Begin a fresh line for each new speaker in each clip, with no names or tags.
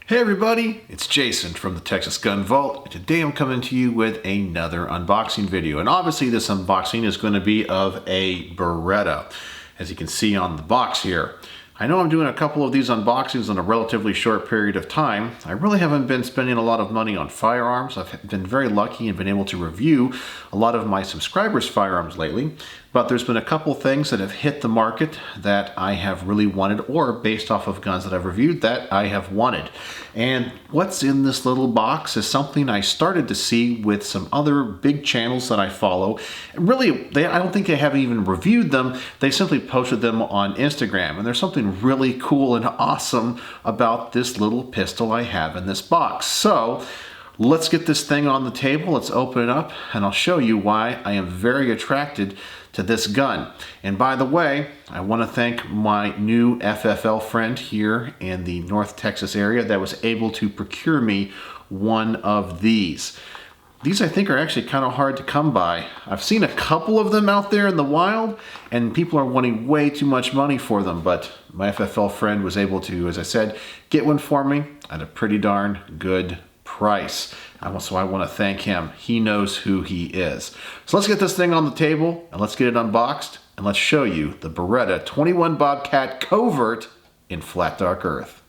Hey everybody, it's Jason from the Texas Gun Vault. And today I'm coming to you with another unboxing video. And obviously this unboxing is going to be of a Beretta, as you can see on the box here. I know I'm doing a couple of these unboxings in a relatively short period of time. I really haven't been spending a lot of money on firearms. I've been very lucky and been able to review a lot of my subscribers' firearms lately. But there's been a couple things that have hit the market that I have really wanted, or based off of guns that I've reviewed that I have wanted. And what's in this little box is something I started to see with some other big channels that I follow. Really, I don't think they have even reviewed them. They simply posted them on Instagram. And there's something really cool and awesome about this little pistol I have in this box. So let's get this thing on the table. Let's open it up and I'll show you why I am very attracted to this gun. And by the way, I want to thank my new FFL friend here in the North Texas area that was able to procure me one of these. These I think are actually kind of hard to come by. I've seen a couple of them out there in the wild and people are wanting way too much money for them, but my FFL friend was able to, as I said, get one for me at a pretty darn good price. So I want to thank him. He knows who he is. So let's get this thing on the table and let's get it unboxed and let's show you the Beretta 21 Bobcat Covert in flat dark earth.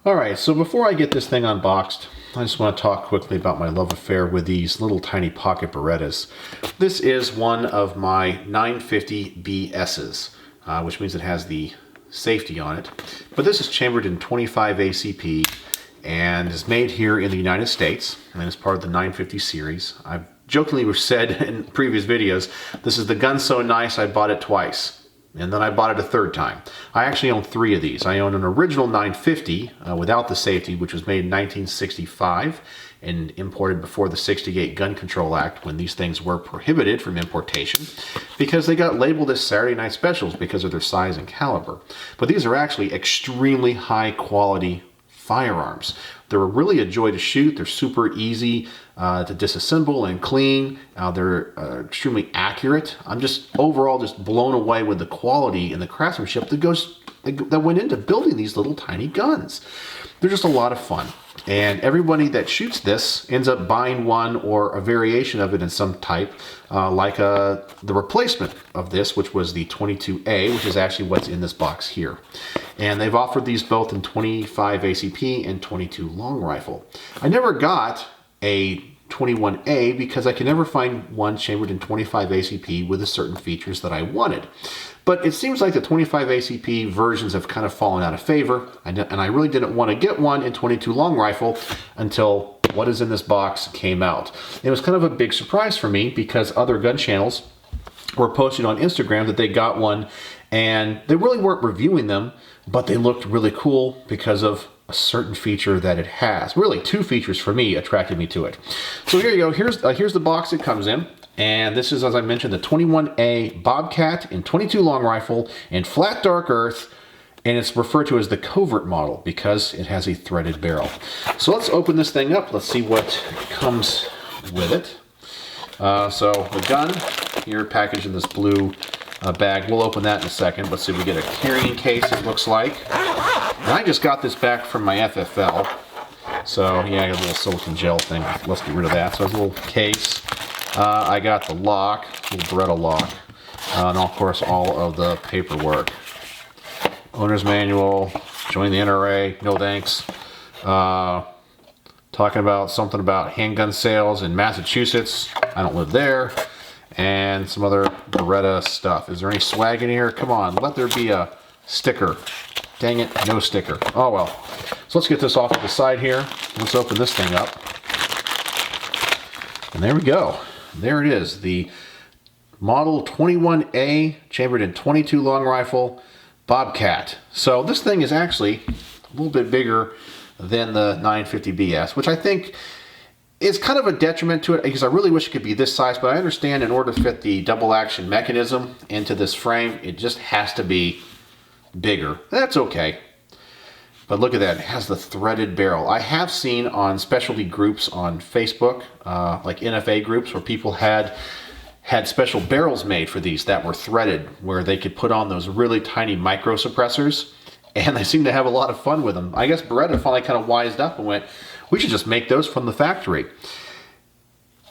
Alright, so before I get this thing unboxed, I just want to talk quickly about my love affair with these little tiny pocket Berettas. This is one of my 950 BS's, which means it has the safety on it. But this is chambered in 25 ACP and is made here in the United States and is part of the 950 series. I've jokingly said in previous videos, this is the gun so nice I bought it twice. And then I bought it a third time. I actually own 3 of these. I own an original 950 without the safety, which was made in 1965 and imported before the 68 Gun Control Act, when these things were prohibited from importation because they got labeled as Saturday night specials because of their size and caliber. But these are actually extremely high quality firearms. They're really a joy to shoot. They're super easy to disassemble and clean. They're extremely accurate. I'm just overall just blown away with the quality and the craftsmanship that went into building these little tiny guns. They're just a lot of fun. And everybody that shoots this ends up buying one or a variation of it in some type, like the replacement of this, which was the 22A, which is actually what's in this box here. And they've offered these both in 25 ACP and 22 long rifle. I never got a 21A because I could never find one chambered in 25 ACP with the certain features that I wanted. But it seems like the 25 ACP versions have kind of fallen out of favor, and I really didn't want to get one in 22 long rifle until what is in this box came out. It was kind of a big surprise for me because other gun channels were posting on Instagram that they got one and they really weren't reviewing them, but they looked really cool because of a certain feature that it has. Really, 2 features for me attracted me to it. So here you go. Here's the box it comes in. And this is, as I mentioned, the 21A Bobcat in 22 long rifle in flat dark earth, and it's referred to as the Covert model because it has a threaded barrel. So let's open this thing up. Let's see what comes with it. So the gun here packaged in this blue bag. We'll open that in a second. Let's see if we get a carrying case, it looks like. And I just got this back from my FFL. So yeah, I got a little silicone gel thing. Let's get rid of that. So it's a little case. I got the lock, little Beretta lock, and of course all of the paperwork. Owner's manual, join the NRA, no thanks. Talking about something about handgun sales in Massachusetts. I don't live there. And some other Beretta stuff. Is there any swag in here? Come on, let there be a sticker. Dang it, no sticker. Oh well. So let's get this off to the side here. Let's open this thing up. And there we go. There it is, the model 21A chambered in 22 long rifle Bobcat. So this thing is actually a little bit bigger than the 950 BS, which I think is kind of a detriment to it because I really wish it could be this size, but I understand in order to fit the double action mechanism into this frame, it just has to be bigger. That's okay. But look at that, it has the threaded barrel. I have seen on specialty groups on Facebook, like NFA groups, where people had special barrels made for these that were threaded, where they could put on those really tiny micro suppressors and they seem to have a lot of fun with them. I guess Beretta finally kind of wised up and went, we should just make those from the factory.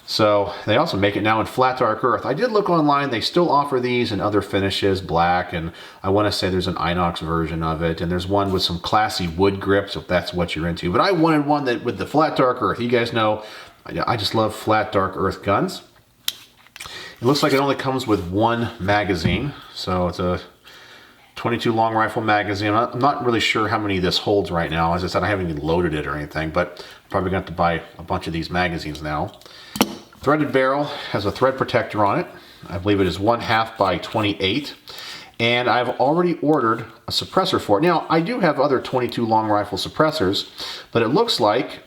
So they also make it now in flat dark earth. I did look online, they still offer these in other finishes, black, and I want to say there's an inox version of it, and there's one with some classy wood grips if that's what you're into. But I wanted one that with the flat dark earth. You guys know I just love flat dark earth guns. It looks like it only comes with one magazine, so it's a 22 long rifle magazine. I'm not really sure how many this holds right now. As I said, I haven't even loaded it or anything, but I'm probably going to have to buy a bunch of these magazines now. Threaded barrel has a thread protector on it. I believe it is 1/2 by 28. And I've already ordered a suppressor for it. Now, I do have other 22 long rifle suppressors, but it looks like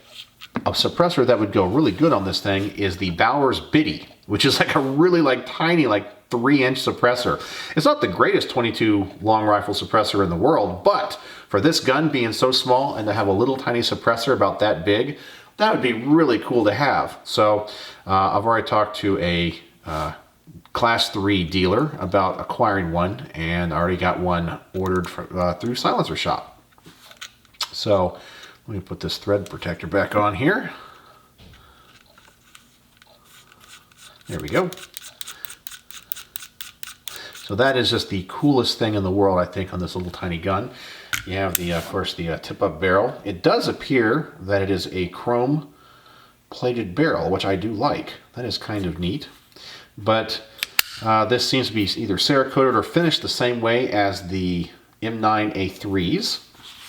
a suppressor that would go really good on this thing is the Bowers Biddy, which is like a really tiny, 3-inch suppressor. It's not the greatest 22 long rifle suppressor in the world, but for this gun being so small and to have a little tiny suppressor about that big, that would be really cool to have. So I've already talked to a Class 3 dealer about acquiring one, and I already got one ordered through Silencer Shop. So let me put this thread protector back on here. There we go. So that is just the coolest thing in the world, I think, on this little tiny gun. You have the, of course, the tip-up barrel. It does appear that it is a chrome plated barrel, which I do like. That is kind of neat. But this seems to be either Cerakoted or finished the same way as the M9A3s.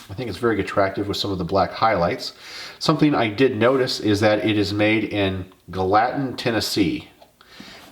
I think it's very attractive with some of the black highlights. Something I did notice is that it is made in Gallatin, Tennessee.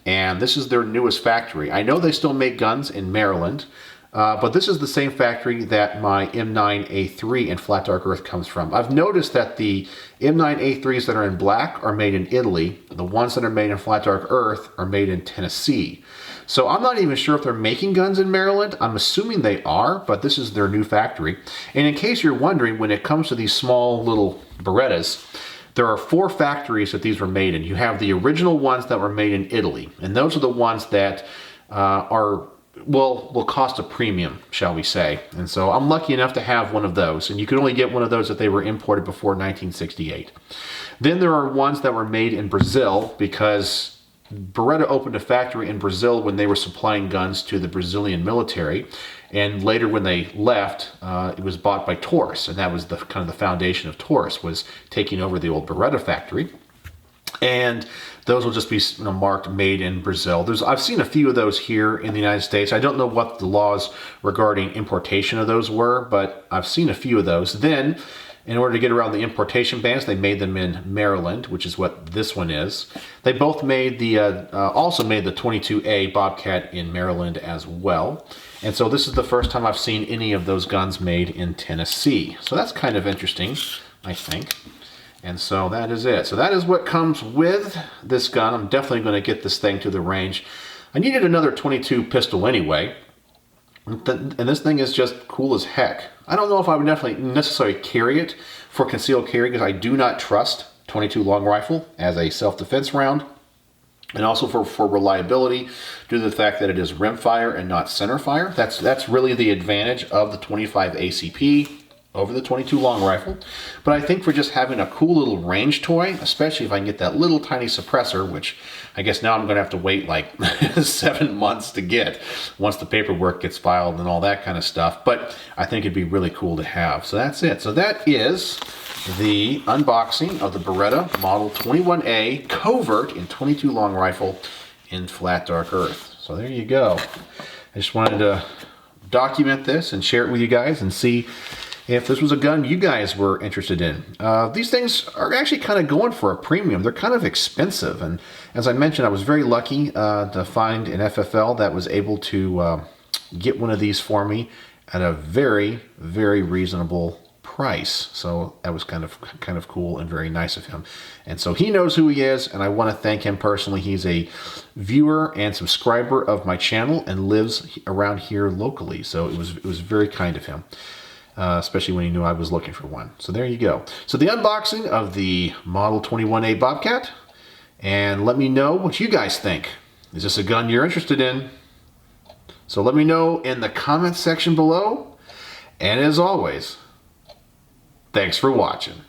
And this is their newest factory. I know they still make guns in Maryland, but this is the same factory that my M9A3 in Flat Dark Earth comes from. I've noticed that the M9A3s that are in black are made in Italy. The ones that are made in Flat Dark Earth are made in Tennessee. So I'm not even sure if they're making guns in Maryland. I'm assuming they are, but this is their new factory. And in case you're wondering, when it comes to these small little Berettas, there are 4 factories that these were made in. You have the original ones that were made in Italy, and those are the ones that will cost a premium, shall we say. And so I'm lucky enough to have one of those, and you could only get one of those if they were imported before 1968. Then there are ones that were made in Brazil, because Beretta opened a factory in Brazil when they were supplying guns to the Brazilian military, and later when they left, it was bought by Taurus, and that was the kind of the foundation of Taurus, was taking over the old Beretta factory. And those will just be marked made in Brazil. I've seen a few of those here in the United States. I don't know what the laws regarding importation of those were, but I've seen a few of those. Then, in order to get around the importation bans, they made them in Maryland, which is what this one is. They both made also made the 22A Bobcat in Maryland as well. And so this is the first time I've seen any of those guns made in Tennessee. So that's kind of interesting, I think. And so that is it. So that is what comes with this gun. I'm definitely going to get this thing to the range. I needed another 22 pistol anyway. And this thing is just cool as heck. I don't know if I would necessarily carry it for concealed carry, because I do not trust 22 long rifle as a self-defense round. And also for reliability, due to the fact that it is rimfire and not centerfire. That's really the advantage of the 25 ACP over the 22 long rifle. But I think for just having a cool little range toy, especially if I can get that little tiny suppressor, which I guess now I'm going to have to wait like 7 months to get once the paperwork gets filed and all that kind of stuff. But I think it'd be really cool to have. So that's it. So that is the unboxing of the Beretta Model 21A Covert in 22 long rifle in Flat Dark Earth. So there you go. I just wanted to document this and share it with you guys and see if this was a gun you guys were interested in. These things are actually kind of going for a premium. They're kind of expensive. And as I mentioned, I was very lucky to find an FFL that was able to get one of these for me at a very, very reasonable price. So that was kind of cool and very nice of him. And so he knows who he is, and I want to thank him personally. He's a viewer and subscriber of my channel and lives around here locally. So it was very kind of him. Especially when he knew I was looking for one. So there you go. So the unboxing of the Model 21A Bobcat, and let me know what you guys think. Is this a gun you're interested in? So let me know in the comments section below, And as always, thanks for watching.